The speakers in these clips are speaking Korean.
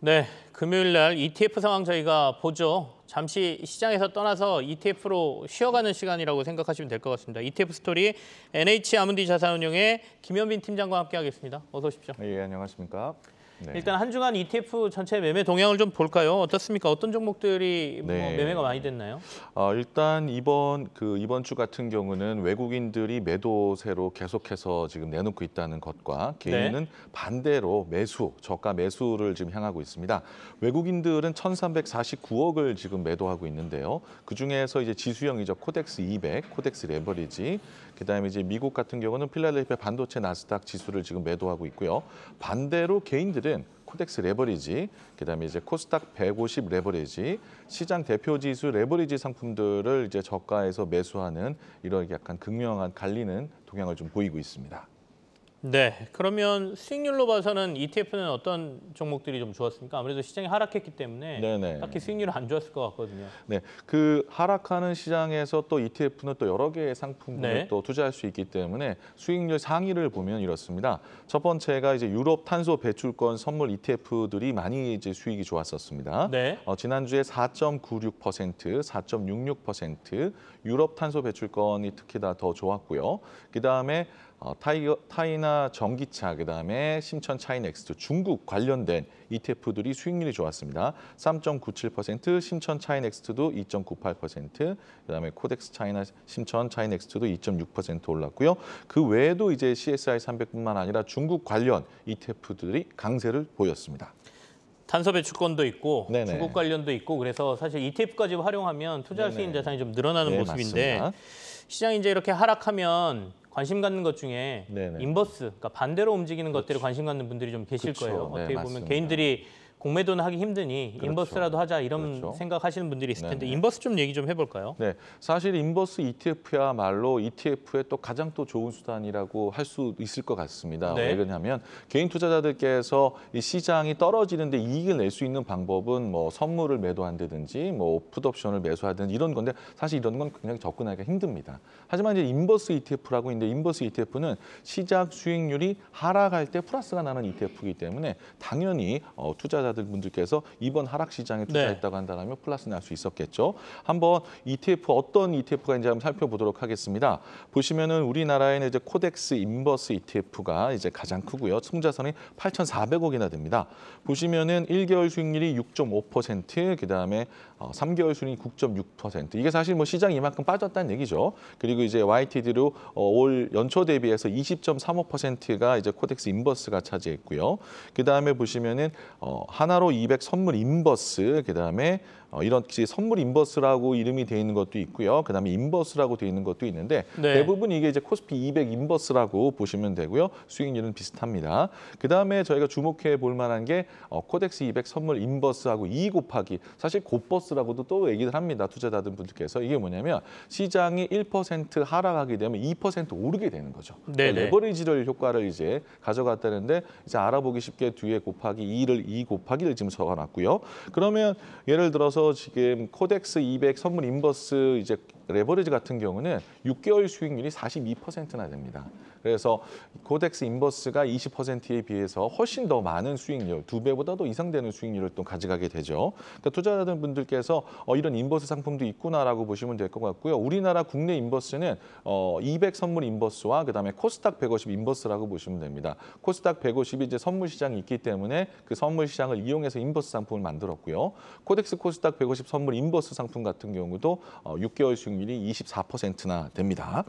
네, 금요일 날 ETF 상황 저희가 보죠. 잠시 시장에서 떠나서 ETF로 쉬어가는 시간이라고 생각하시면 될 것 같습니다. ETF 스토리 NH 아문디 자산운용의 김현빈 팀장과 함께하겠습니다. 어서 오십시오. 예, 안녕하십니까. 네. 일단 한 주간 ETF 전체 매매 동향을 좀 볼까요? 어떻습니까? 어떤 종목들이 매매가 많이 됐나요? 일단 이번 주 같은 경우는 외국인들이 매도세로 계속해서 지금 내놓고 있다는 것과 개인은 반대로 저가 매수를 지금 향하고 있습니다. 외국인들은 1,349억을 지금 매도하고 있는데요. 그 중에서 이제 지수형이죠. 코덱스 200, 코덱스 레버리지. 그다음에 이제 미국 같은 경우는 필라델피아 반도체 나스닥 지수를 지금 매도하고 있고요. 반대로 개인들은 코덱스 레버리지, 그다음에 이제 코스닥 150 레버리지, 시장 대표 지수 레버리지 상품들을 이제 저가에서 매수하는 이런 약간 극명한 갈리는 동향을 좀 보이고 있습니다. 네, 그러면 수익률로 봐서는 ETF는 어떤 종목들이 좀 좋았습니까? 아무래도 시장이 하락했기 때문에 딱히 수익률은 안 좋았을 것 같거든요. 네, 그 하락하는 시장에서 또 ETF는 또 여러 개의 상품을 또 투자할 수 있기 때문에 수익률 상위를 보면 이렇습니다. 첫 번째가 이제 유럽 탄소 배출권 선물 ETF들이 많이 이제 수익이 좋았었습니다. 지난주에 4.96%, 4.66%, 유럽 탄소 배출권이 특히 더 좋았고요. 그다음에 타이나 전기차, 그다음에 신천 차이넥스트, 중국 관련된 ETF들이 수익률이 좋았습니다. 3.97%, 신천 차이넥스트도 2.98%, 그다음에 코덱스 차이나 신천 차이넥스트도 2.6% 올랐고요. 그 외에도 이제 CSI 300뿐만 아니라 중국 관련 ETF들이 강세를 보였습니다. 탄소 배출권도 있고 중국 관련도 있고 그래서 사실 ETF까지 활용하면 투자할 수 있는 자산이 좀 늘어나는 모습인데 맞습니다. 시장이 이제 이렇게 하락하면 관심 갖는 것 중에 인버스, 그러니까 반대로 움직이는 것들에 관심 갖는 분들이 좀 계실 거예요. 어떻게 보면 개인들이 공매도는 하기 힘드니 인버스라도 하자 이런 생각하시는 분들이 있을 텐데 인버스 좀 얘기 좀 해볼까요? 네, 사실 인버스 ETF야말로 ETF의 또 가장 또 좋은 수단이라고 할 수 있을 것 같습니다. 왜 그러냐면 개인 투자자들께서 이 시장이 떨어지는데 이익을 낼 수 있는 방법은 뭐 선물을 매도한다든지 뭐 풋옵션을 매수하든지 이런 건데 사실 이런 건 굉장히 접근하기가 힘듭니다. 하지만 이제 인버스 ETF라고 있는데 인버스 ETF는 시작 수익률이 하락할 때 플러스가 나는 ETF이기 때문에 당연히 투자자분들께서 이번 하락 시장에 투자했다고 한다면 플러스 날 수 있었겠죠. 한번 ETF 어떤 ETF가 있는지 한번 살펴보도록 하겠습니다. 보시면은 우리나라에는 이제 코덱스 인버스 ETF가 이제 가장 크고요. 총자산이 8,400억이나 됩니다. 보시면은 1개월 수익률이 6.5%, 그다음에 3개월 수익률이 9.6%. 이게 사실 뭐 시장이 이만큼 빠졌다는 얘기죠. 그리고 이제 YTD로 올 연초 대비해서 20.35%가 이제 코덱스 인버스가 차지했고요. 그다음에 보시면은 하나로 200 선물 인버스, 그다음에 이런 선물 인버스라고 이름이 되어 있는 것도 있고요. 그다음에 인버스라고 되어 있는 것도 있는데 대부분 이게 이제 코스피 200 인버스라고 보시면 되고요. 수익률은 비슷합니다. 그다음에 저희가 주목해 볼 만한 게 코덱스 200 선물 인버스하고 2 곱하기 사실 곱버스라고도 또 얘기를 합니다. 투자자들 분들께서 이게 뭐냐면 시장이 1% 하락하게 되면 2% 오르게 되는 거죠. 레버리지를 효과를 이제 가져갔다는데 이제 알아보기 쉽게 뒤에 곱하기 2를 2 곱하기를 지금 적어놨고요. 그러면 예를 들어서 지금 코덱스 200 선물 인버스 이제 레버리지 같은 경우는 6개월 수익률이 42%나 됩니다. 그래서 코덱스 인버스가 20%에 비해서 훨씬 더 많은 수익률, 2배보다도 이상 되는 수익률을 또 가져가게 되죠. 그러니까 투자자들 분들께서 이런 인버스 상품도 있구나라고 보시면 될 것 같고요. 우리나라 국내 인버스는 200 선물 인버스와 그다음에 코스닥 150 인버스라고 보시면 됩니다. 코스닥 150이 이제 선물 시장이 있기 때문에 그 선물 시장을 이용해서 인버스 상품을 만들었고요. 코덱스 코스닥 150 선물 인버스 상품 같은 경우도 6개월 수익률이 24%나 됩니다.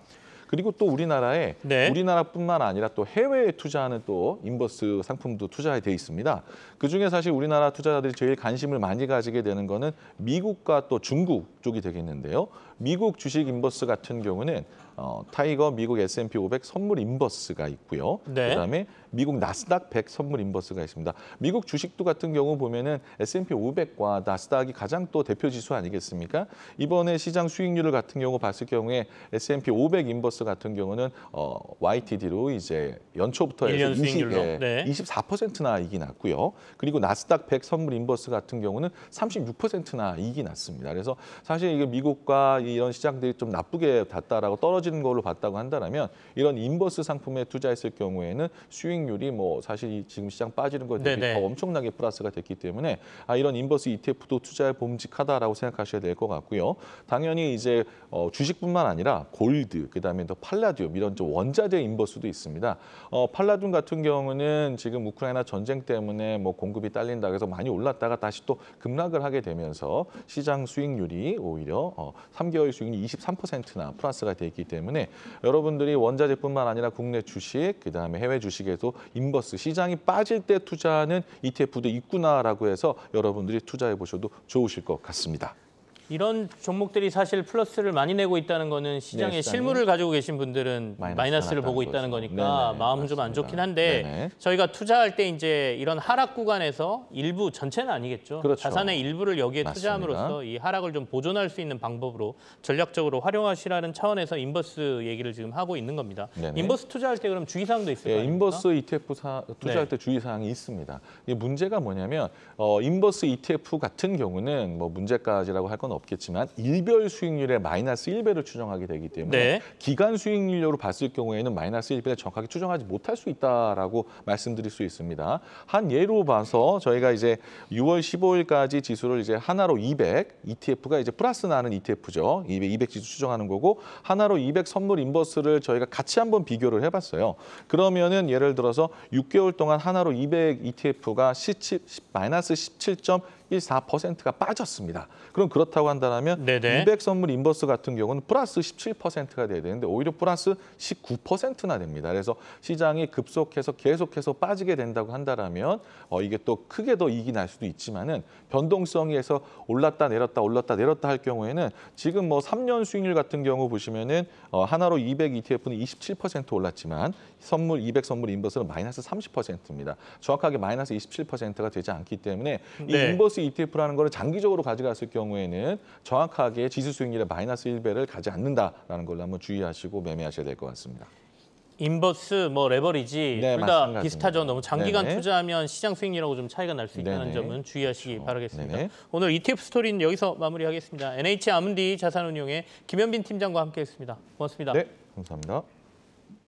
그리고 또 우리나라뿐만 아니라 또 해외에 투자하는 또 인버스 상품도 투자에 돼 있습니다. 그중에 사실 우리나라 투자자들이 제일 관심을 많이 가지게 되는 거는 미국과 또 중국 쪽이 되겠는데요. 미국 주식 인버스 같은 경우는 타이거 미국 S&P 500 선물 인버스가 있고요. 그다음에 미국 나스닥 100 선물 인버스가 있습니다. 미국 주식도 같은 경우 보면은 S&P 500과 나스닥이 가장 또 대표 지수 아니겠습니까? 이번에 시장 수익률을 같은 경우 봤을 경우에 S&P 500 인버스 같은 경우는 YTD로 이제 연초부터 해서 24%나 이익이 났고요. 그리고 나스닥 100 선물 인버스 같은 경우는 36%나 이익이 났습니다. 그래서 사실 이게 미국과 이런 시장들이 좀 나쁘게 갔다라고 떨어지 떨어지는 걸로 봤다고 한다면 이런 인버스 상품에 투자했을 경우에는 수익률이 뭐 사실 지금 시장 빠지는 것에 대비 더 엄청나게 플러스가 됐기 때문에 이런 인버스 ETF도 투자에 봄직하다라고 생각하셔야 될 것 같고요. 당연히 이제 주식뿐만 아니라 골드, 그다음에 또 팔라듐 이런 좀 원자재 인버스도 있습니다. 팔라듐 같은 경우는 지금 우크라이나 전쟁 때문에 뭐 공급이 딸린다 그래서 많이 올랐다가 다시 또 급락을 하게 되면서 시장 수익률이 오히려 3개월 수익률이 23%나 플러스가 돼 있기 때문에 여러분들이 원자재뿐만 아니라 국내 주식, 그다음에 해외 주식에도 인버스 시장이 빠질 때 투자하는 ETF도 있구나라고 해서 여러분들이 투자해 보셔도 좋으실 것 같습니다. 이런 종목들이 사실 플러스를 많이 내고 있다는 거는 시장에 실물을 가지고 계신 분들은 마이너스를 보고 있다는 거니까 마음은 좀 안 좋긴 한데 저희가 투자할 때 이제 이런 하락 구간에서 일부, 전체는 아니겠죠. 그렇죠. 자산의 일부를 여기에 투자함으로써 이 하락을 좀 보존할 수 있는 방법으로 전략적으로 활용하시라는 차원에서 인버스 얘기를 지금 하고 있는 겁니다. 인버스 투자할 때 그럼 주의사항도 있을까요? 인버스 ETF 투자할 때 주의사항이 있습니다. 문제가 뭐냐면 인버스 ETF 같은 경우는 뭐 문제까지라고 할 건 없겠지만 일별 수익률의 마이너스 1배를 추정하게 되기 때문에 기간 수익률로 봤을 경우에는 마이너스 1배를 정확하게 추정하지 못할 수 있다라고 말씀드릴 수 있습니다. 한 예로 봐서 저희가 이제 6월 15일까지 지수를 이제 하나로 200 ETF가 이제 플러스 나는 ETF죠. 200 지수 추정하는 거고 하나로 200 선물 인버스를 저희가 같이 한번 비교를 해봤어요. 그러면은 예를 들어서 6개월 동안 하나로 200 ETF가 마이너스 17.14%가 빠졌습니다. 그럼 그렇다고 한다면 200 선물 인버스 같은 경우는 플러스 17%가 돼야 되는데 오히려 플러스 19%나 됩니다. 그래서 시장이 급속해서 계속해서 빠지게 된다고 한다면 이게 또 크게 더 이익이 날 수도 있지만은 변동성이 해서 올랐다 내렸다 올랐다 내렸다 할 경우에는 지금 뭐 3년 수익률 같은 경우 보시면은 하나로 200 ETF는 27% 올랐지만 선물 200 선물 인버스는 마이너스 30%입니다. 정확하게 마이너스 27%가 되지 않기 때문에 이 인버스 ETF라는 거를 장기적으로 가져갔을 경우에는 정확하게 지수 수익률의 마이너스 1배를 가지 않는다라는 걸로 한번 주의하시고 매매하셔야 될 것 같습니다. 인버스, 뭐 레버리지 둘 다 비슷하죠. 너무 장기간 투자하면 시장 수익률하고 좀 차이가 날 수 있다는 점은 주의하시기 바라겠습니다. 오늘 ETF 스토리는 여기서 마무리하겠습니다. NH 아문디 자산운용의 김현빈 팀장과 함께했습니다. 고맙습니다. 네, 감사합니다.